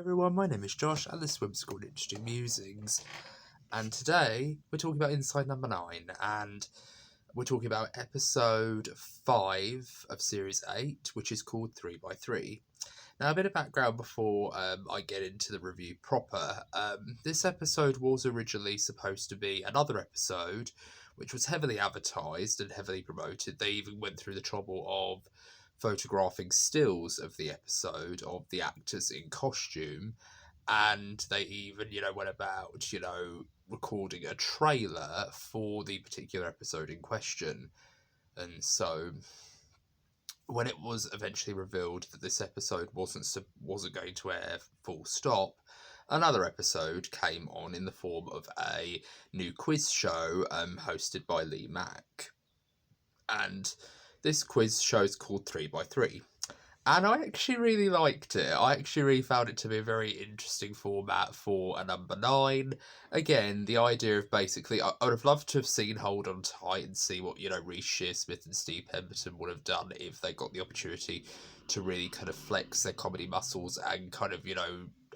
Everyone, my name is Josh and this swim's called Interesting Musings, and today we're talking about Inside Number 9, and we're talking about episode 5 of series 8, which is called 3x3. Now, a bit of background before I get into the review proper. This episode was originally supposed to be another episode which was heavily advertised and heavily promoted. They even went through the trouble of photographing stills of the episode of the actors in costume, and they even, went about, recording a trailer for the particular episode in question. And so when it was eventually revealed that this episode wasn't going to air full stop, another episode came on in the form of a new quiz show hosted by Lee Mack. And this quiz show is called 3x3. And I actually really liked it. I actually really found it to be a very interesting format for a number 9. Again, the idea of basically, I would have loved to have seen Hold On Tight and see what, Reece Shearsmith and Steve Pemberton would have done if they got the opportunity to really kind of flex their comedy muscles and kind of,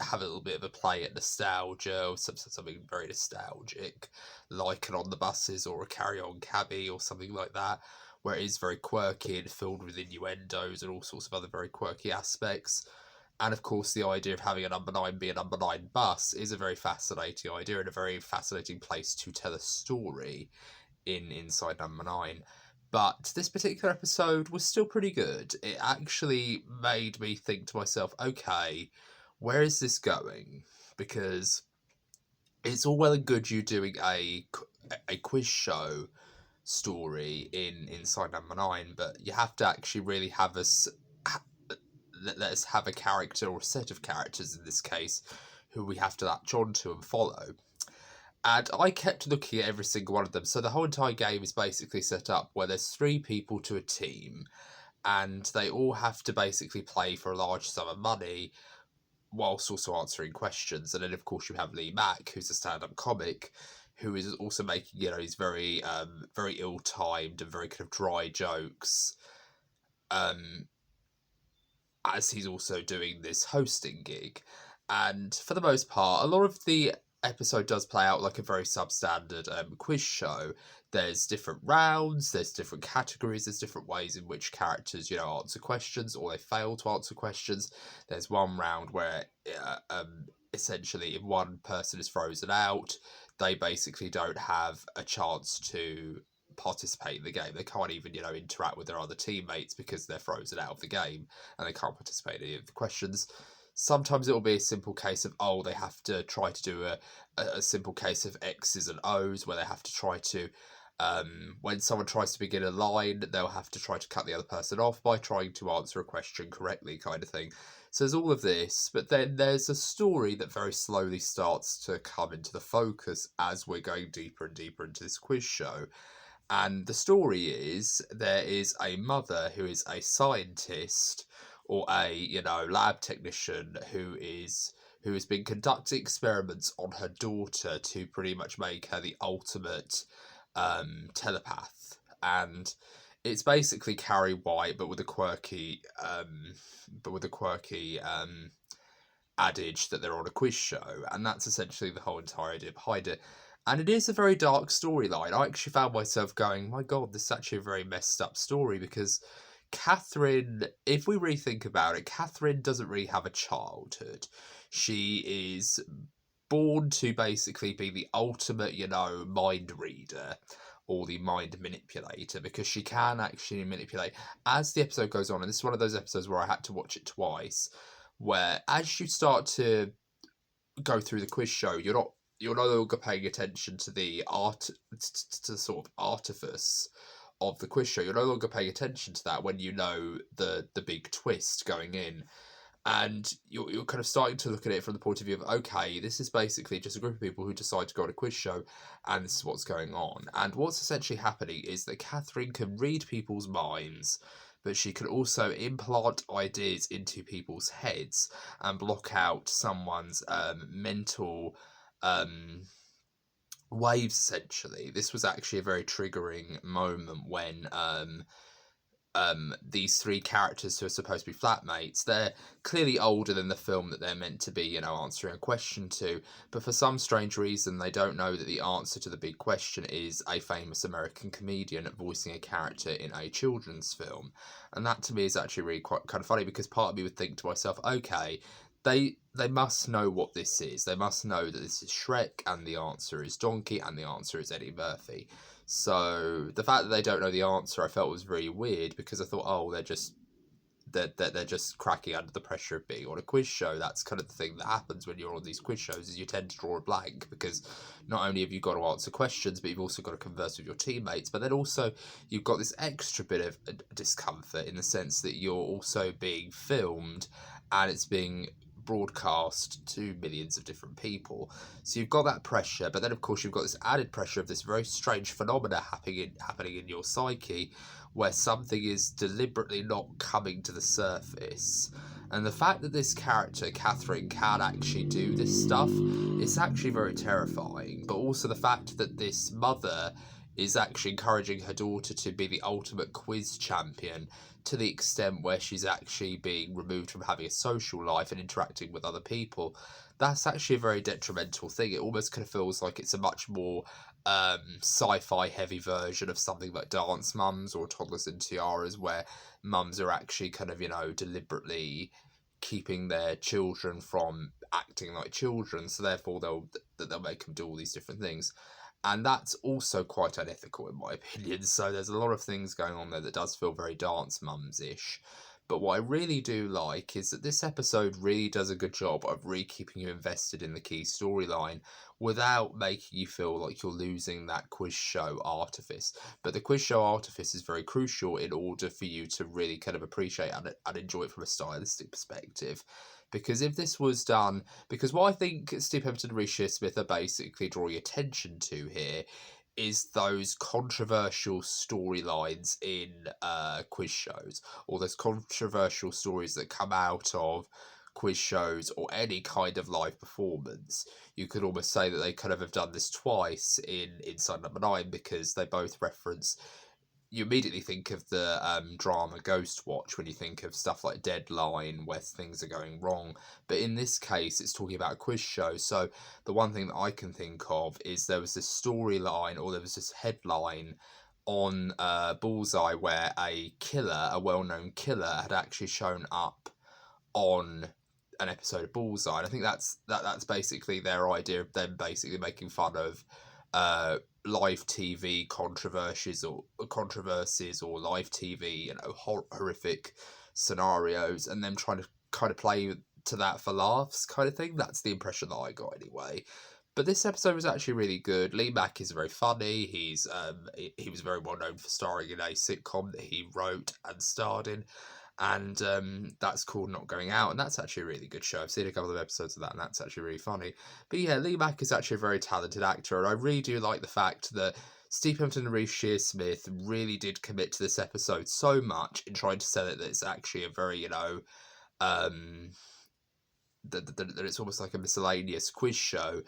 have a little bit of a play at nostalgia or something very nostalgic, like an On the Buses or a Carry On Cabby or something like that, where it is very quirky and filled with innuendos and all sorts of other very quirky aspects. And of course, the idea of having a number 9 be a number 9 bus is a very fascinating idea and a very fascinating place to tell a story in Inside Number 9. But this particular episode was still pretty good. It actually made me think to myself, okay, where is this going? Because it's all well and good you doing a quiz show story in Inside Number 9, but you have to actually really have let us have a character or a set of characters in this case who we have to latch on to and follow. And I kept looking at every single one of them. So the whole entire game is basically set up where there's 3 people to a team, and they all have to basically play for a large sum of money whilst also answering questions. And then, of course, you have Lee Mack, who's a stand-up comic, who is also making, these very, very ill-timed and very kind of dry jokes, as he's also doing this hosting gig. And for the most part, a lot of the episode does play out like a very substandard quiz show. There's different rounds, there's different categories, there's different ways in which characters, answer questions or they fail to answer questions. There's one round where essentially if one person is frozen out, they basically don't have a chance to participate in the game. They can't even, interact with their other teammates because they're frozen out of the game and they can't participate in any of the questions. Sometimes it will be a simple case of, they have to try to do a simple case of X's and O's where they have to try to, when someone tries to begin a line, they'll have to try to cut the other person off by trying to answer a question correctly, kind of thing. So there's all of this, but then there's a story that very slowly starts to come into the focus as we're going deeper and deeper into this quiz show. And the story is, there is a mother who is a scientist or a, lab technician who has been conducting experiments on her daughter to pretty much make her the ultimate telepath. And it's basically Carrie White, but with a quirky adage that they're on a quiz show, and that's essentially the whole entire idea behind it. And it is a very dark storyline. I actually found myself going, my God, this is actually a very messed up story, because Catherine, if we really think about it, Catherine doesn't really have a childhood. She is born to basically be the ultimate, mind reader or the mind manipulator, because she can actually manipulate. As the episode goes on, and this is one of those episodes where I had to watch it twice, where as you start to go through the quiz show, you're no longer paying attention to the to sort of artifice of the quiz show. You're no longer paying attention to that when you know the big twist going in. And you're kind of starting to look at it from the point of view of, okay, this is basically just a group of people who decide to go on a quiz show, and this is what's going on. And what's essentially happening is that Catherine can read people's minds, but she can also implant ideas into people's heads and block out someone's mental waves, essentially. This was actually a very triggering moment when these three characters who are supposed to be flatmates, they're clearly older than the film that they're meant to be, answering a question to. But for some strange reason, they don't know that the answer to the big question is a famous American comedian voicing a character in a children's film. And that to me is actually really quite kind of funny, because part of me would think to myself, okay, they must know what this is. They must know that this is Shrek, and the answer is Donkey, and the answer is Eddie Murphy. So the fact that they don't know the answer, I felt was really weird, because I thought, oh, they're just cracking under the pressure of being on a quiz show. That's kind of the thing that happens when you're on these quiz shows, is you tend to draw a blank, because not only have you got to answer questions, but you've also got to converse with your teammates. But then also you've got this extra bit of discomfort in the sense that you're also being filmed, and it's being broadcast to millions of different people. So you've got that pressure, but then of course you've got this added pressure of this very strange phenomena happening in your psyche, where something is deliberately not coming to the surface. And the fact that this character, Catherine, can actually do this stuff, is actually very terrifying. But also the fact that this mother is actually encouraging her daughter to be the ultimate quiz champion, to the extent where she's actually being removed from having a social life and interacting with other people. That's actually a very detrimental thing. It almost kind of feels like it's a much more sci-fi heavy version of something like Dance Mums or Toddlers and Tiaras, where mums are actually kind of, deliberately keeping their children from acting like children, so therefore they'll make them do all these different things. And that's also quite unethical, in my opinion. So there's a lot of things going on there that does feel very Dance Mums-ish. But what I really do like is that this episode really does a good job of really keeping you invested in the key storyline without making you feel like you're losing that quiz show artifice. But the quiz show artifice is very crucial in order for you to really kind of appreciate and enjoy it from a stylistic perspective. Because if this was done, because what I think Steve Pemberton and Reece Shearsmith are basically drawing attention to here is those controversial storylines in quiz shows, or those controversial stories that come out of quiz shows or any kind of live performance. You could almost say that they kind of have done this twice in Inside Number 9, because they both reference, you immediately think of the drama Ghost Watch when you think of stuff like Deadline, where things are going wrong. But in this case, it's talking about a quiz show. So the one thing that I can think of is there was this storyline, or there was this headline on Bullseye, where a well-known killer, had actually shown up on an episode of Bullseye. And I think that's basically their idea of them basically making fun of live TV controversies or live TV, horrific scenarios, and them trying to kind of play to that for laughs kind of thing. That's the impression that I got anyway. But this episode was actually really good. Lee Mack is very funny. He was very well known for starring in a sitcom that he wrote and starred in, and that's called Not Going Out, and that's actually a really good show. I've seen a couple of episodes of that, and that's actually really funny. But yeah, Lee Mack is actually a very talented actor, and I really do like the fact that Steve Pemberton and Reece Shearsmith really did commit to this episode so much in trying to sell it that it's actually a very, that it's almost like a miscellaneous quiz show,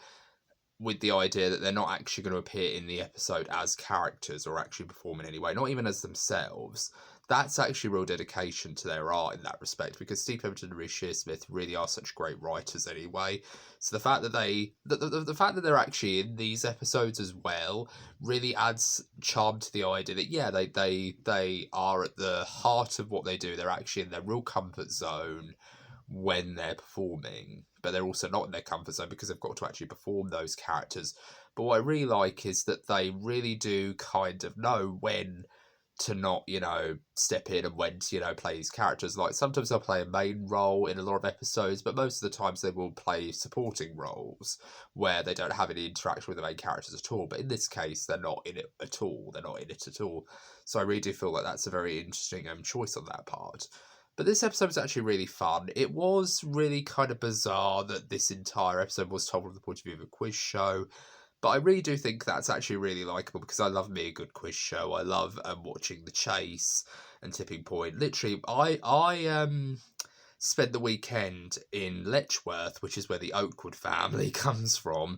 with the idea that they're not actually going to appear in the episode as characters or actually perform in any way, not even as themselves. That's actually real dedication to their art in that respect, because Steve Pemberton and Reece Shearsmith really are such great writers anyway. So the fact that the fact that they're actually in these episodes as well really adds charm to the idea that they are at the heart of what they do. They're actually in their real comfort zone when they're performing, but they're also not in their comfort zone because they've got to actually perform those characters. But what I really like is that they really do kind of know when to not, step in, and when to, play these characters. Like, sometimes they'll play a main role in a lot of episodes, but most of the times they will play supporting roles where they don't have any interaction with the main characters at all. But in this case, they're not in it at all. So I really do feel like that's a very interesting choice on that part. But this episode was actually really fun. It was really kind of bizarre that this entire episode was told from the point of view of a quiz show. But I really do think that's actually really likeable, because I love me a good quiz show. I love watching The Chase and Tipping Point. Literally, I spent the weekend in Letchworth, which is where the Oakwood family comes from.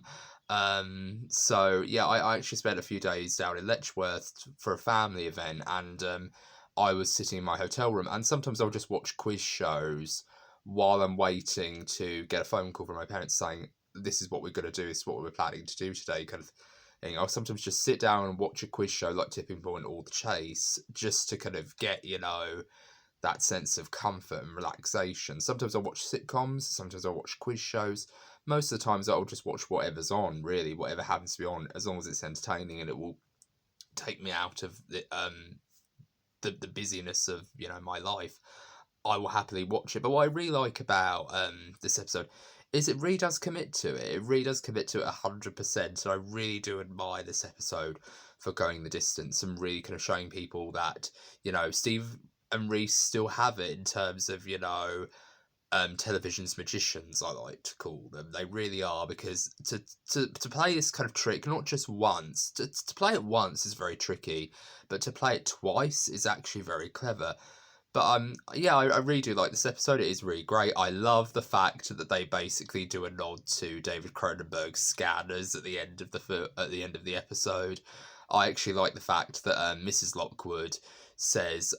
So yeah, I actually spent a few days down in Letchworth for a family event, and I was sitting in my hotel room, and sometimes I'll just watch quiz shows while I'm waiting to get a phone call from my parents saying, this is what we're going to do, this is what we're planning to do today, kind of thing. I'll sometimes just sit down and watch a quiz show like Tipping Point or The Chase, just to kind of get, that sense of comfort and relaxation. Sometimes I'll watch sitcoms, sometimes I'll watch quiz shows. Most of the times I'll just watch whatever's on, really, whatever happens to be on, as long as it's entertaining and it will take me out of the busyness of, my life. I will happily watch it. But what I really like about this episode is it really does commit to it. It really does commit to it 100%. And I really do admire this episode for going the distance and really kind of showing people that, Steve and Reese still have it in terms of, television's magicians, I like to call them. They really are, because to play this kind of trick, not just once, to play it once is very tricky, but to play it twice is actually very clever. But I really do like this episode. It is really great. I love the fact that they basically do a nod to David Cronenberg's Scanners at the end of the episode. I actually like the fact that Mrs. Lockwood says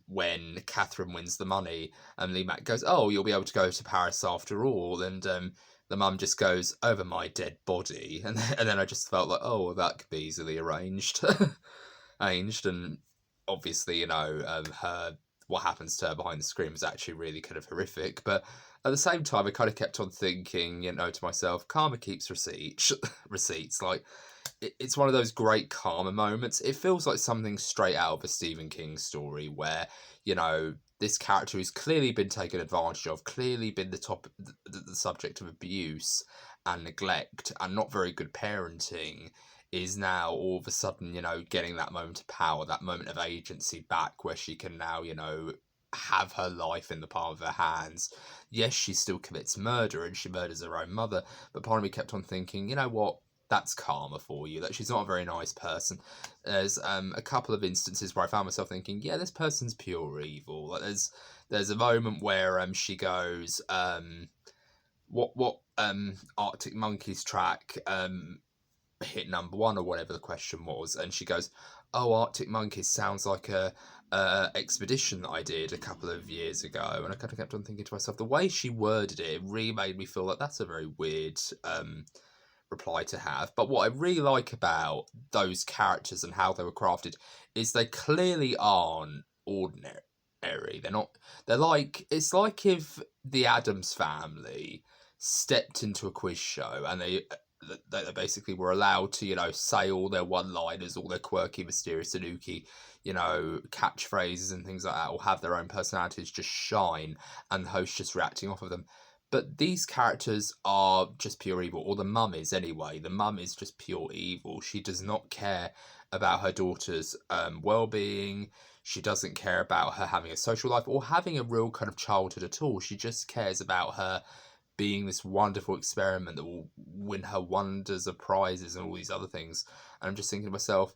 when Catherine wins the money, Lee Mack goes, "Oh, you'll be able to go to Paris after all," and the mum just goes, "Over my dead body," and then I just felt like, oh, well, that could be easily arranged, and obviously, her, what happens to her behind the screen is actually really kind of horrific. But at the same time, I kind of kept on thinking, to myself, karma keeps receipts. Like, it's one of those great karma moments. It feels like something straight out of a Stephen King story where, this character who's clearly been taken advantage of, clearly been the subject of abuse and neglect and not very good parenting, is now all of a sudden, getting that moment of power, that moment of agency back, where she can now, have her life in the palm of her hands. Yes, she still commits murder and she murders her own mother, but part of me kept on thinking, you know what? That's karma for you. That she's not a very nice person. There's a couple of instances where I found myself thinking, yeah, this person's pure evil. Like there's a moment where she goes, what Arctic Monkeys track hit number one, or whatever the question was, and she goes, "Oh, Arctic Monkeys sounds like a expedition that I did a couple of years ago," and I kind of kept on thinking to myself, the way she worded it really made me feel like that's a very weird reply to have. But what I really like about those characters and how they were crafted is they clearly aren't ordinary. They're like, it's like if the Addams Family stepped into a quiz show and they basically were allowed to, say all their one-liners, all their quirky, mysterious, Tanuki, catchphrases and things like that, or have their own personalities just shine, and the host just reacting off of them. But these characters are just pure evil, or the mum is anyway. The mum is just pure evil. She does not care about her daughter's well-being. She doesn't care about her having a social life or having a real kind of childhood at all. She just cares about her being this wonderful experiment that will win her wonders of prizes and all these other things. And I'm just thinking to myself,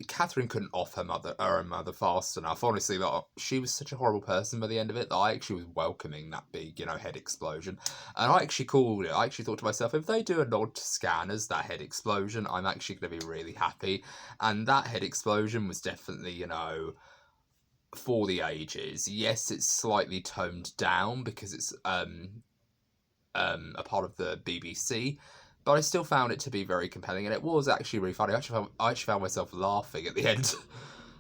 Catherine couldn't off her own mother fast enough. Honestly, like, she was such a horrible person by the end of it that I actually was welcoming that big, head explosion. And I actually thought to myself, if they do a nod to Scanners, that head explosion, I'm actually going to be really happy. And that head explosion was definitely, for the ages. Yes, it's slightly toned down because it's a part of the BBC, but I still found it to be very compelling, and it was actually really funny. I actually found myself laughing at the end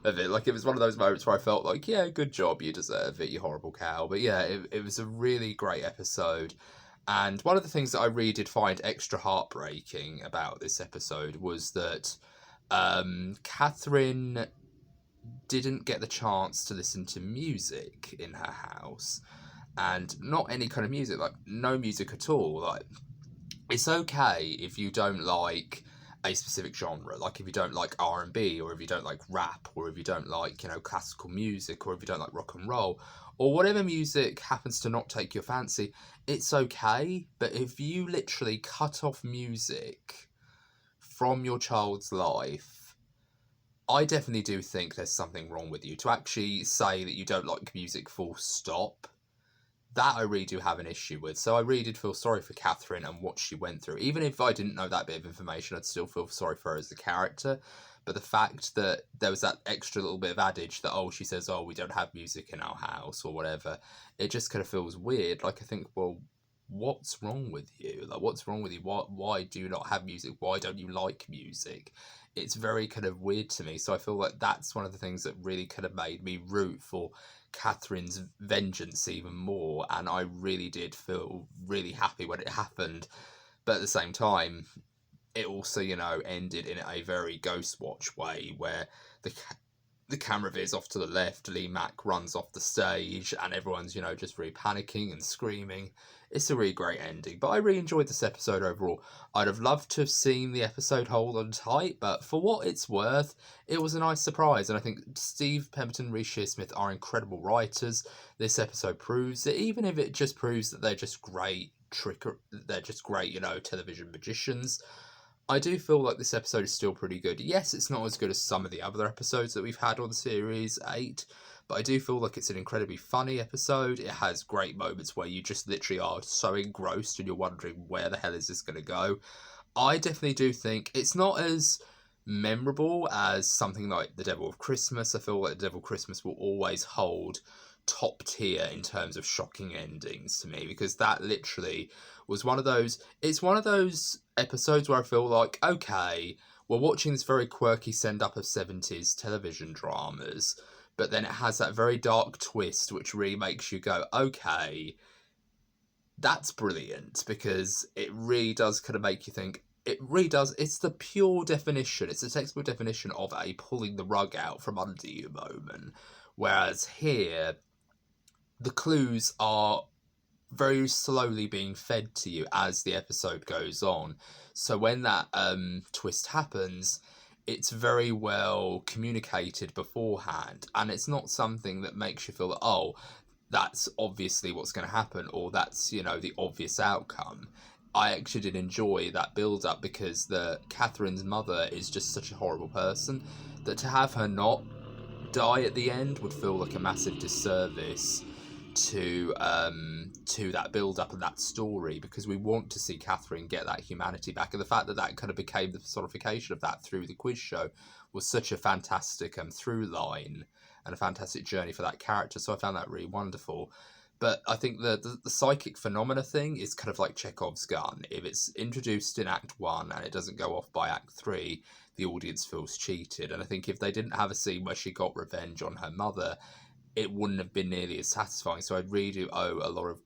of it. Like, it was one of those moments where I felt like, yeah, good job, you deserve it, you horrible cow. But yeah, it was a really great episode. And one of the things that I really did find extra heartbreaking about this episode was that Catherine didn't get the chance to listen to music in her house. And not any kind of music, like no music at all. Like, it's okay if you don't like a specific genre, like if you don't like R&B, or if you don't like rap, or if you don't like, classical music, or if you don't like rock and roll, or whatever music happens to not take your fancy, it's okay. But if you literally cut off music from your child's life, I definitely do think there's something wrong with you. To actually say that you don't like music full stop that I really do have an issue with. So I really did feel sorry for Catherine and what she went through. Even if I didn't know that bit of information, I'd still feel sorry for her as the character. But the fact that there was that extra little bit of adage that, oh, she says, oh, we don't have music in our house or whatever, it just kind of feels weird. Like, I think, well, what's wrong with you? Like, what's wrong with you? Why do you not have music? Why don't you like music? It's very kind of weird to me. So I feel like that's one of the things that really kind of made me root for Catherine's vengeance even more, and I really did feel really happy when it happened. But at the same time, it also, ended in a very Ghostwatch way, where the camera veers off to the left, Lee Mack runs off the stage, and everyone's, just really panicking and screaming. It's a really great ending, but I really enjoyed this episode overall. I'd have loved to have seen the episode hold on tight, but for what it's worth, it was a nice surprise, and I think Steve Pemberton, Reece Shearsmith are incredible writers. This episode proves it, even if it just proves that they're just great television magicians. I do feel like this episode is still pretty good. Yes, it's not as good as some of the other episodes that we've had on Series 8, but I do feel like it's an incredibly funny episode. It has great moments where you just literally are so engrossed and you're wondering where the hell is this going to go. I definitely do think it's not as memorable as something like The Devil of Christmas. I feel like The Devil of Christmas will always hold top tier in terms of shocking endings to me, because that literally was one of those episodes where I feel like, okay, we're watching this very quirky send-up of 70s television dramas, but then it has that very dark twist which really makes you go, okay, that's brilliant, because it really does kind of make you think. It really does. It's the pure definition. It's the textbook definition of a pulling the rug out from under you moment. Whereas here, the clues are very slowly being fed to you as the episode goes on. So when that twist happens, it's very well communicated beforehand, and it's not something that makes you feel that, oh, that's obviously what's going to happen, or that's, the obvious outcome. I actually did enjoy that build-up, because Catherine's mother is just such a horrible person that to have her not die at the end would feel like a massive disservice to that build-up and that story, because we want to see Catherine get that humanity back, and the fact that that kind of became the personification of that through the quiz show was such a fantastic through line and a fantastic journey for that character. So I found that really wonderful. But I think the psychic phenomena thing is kind of like Chekhov's gun. If it's introduced in Act 1 and it doesn't go off by Act 3, the audience feels cheated. And I think if they didn't have a scene where she got revenge on her mother, it wouldn't have been nearly as satisfying. So I really do owe a lot of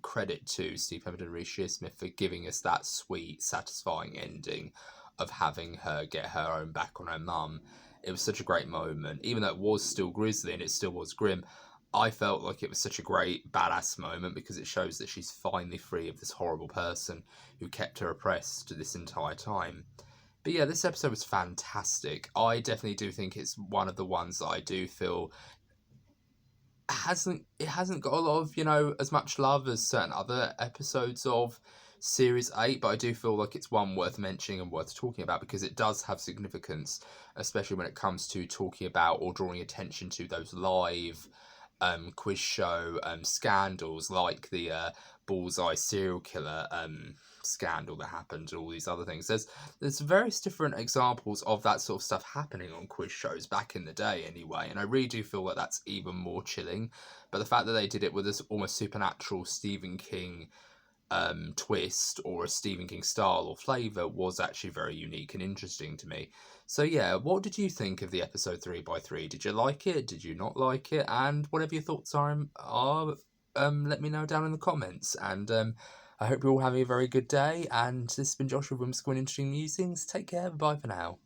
credit to Steve Pemberton and Reece Shearsmith for giving us that sweet, satisfying ending of having her get her own back on her mum. It was such a great moment. Even though it was still grisly and it still was grim, I felt like it was such a great, badass moment, because it shows that she's finally free of this horrible person who kept her oppressed this entire time. But yeah, this episode was fantastic. I definitely do think it's one of the ones that I do feel it hasn't got a lot of, as much love as certain other episodes of Series 8, but I do feel like it's one worth mentioning and worth talking about, because it does have significance, especially when it comes to talking about or drawing attention to those live quiz show scandals, like the Bullseye serial killer scandal that happened, and all these other things. There's various different examples of that sort of stuff happening on quiz shows back in the day anyway, and I really do feel like that's even more chilling. But the fact that they did it with this almost supernatural Stephen King twist, or a Stephen King style or flavour, was actually very unique and interesting to me. So yeah, what did you think of the episode 3x3? Did you like it? Did you not like it? And whatever your thoughts are let me know down in the comments. And I hope you're all having a very good day. And this has been Joshua from Squin Interesting Musings. Take care. Bye for now.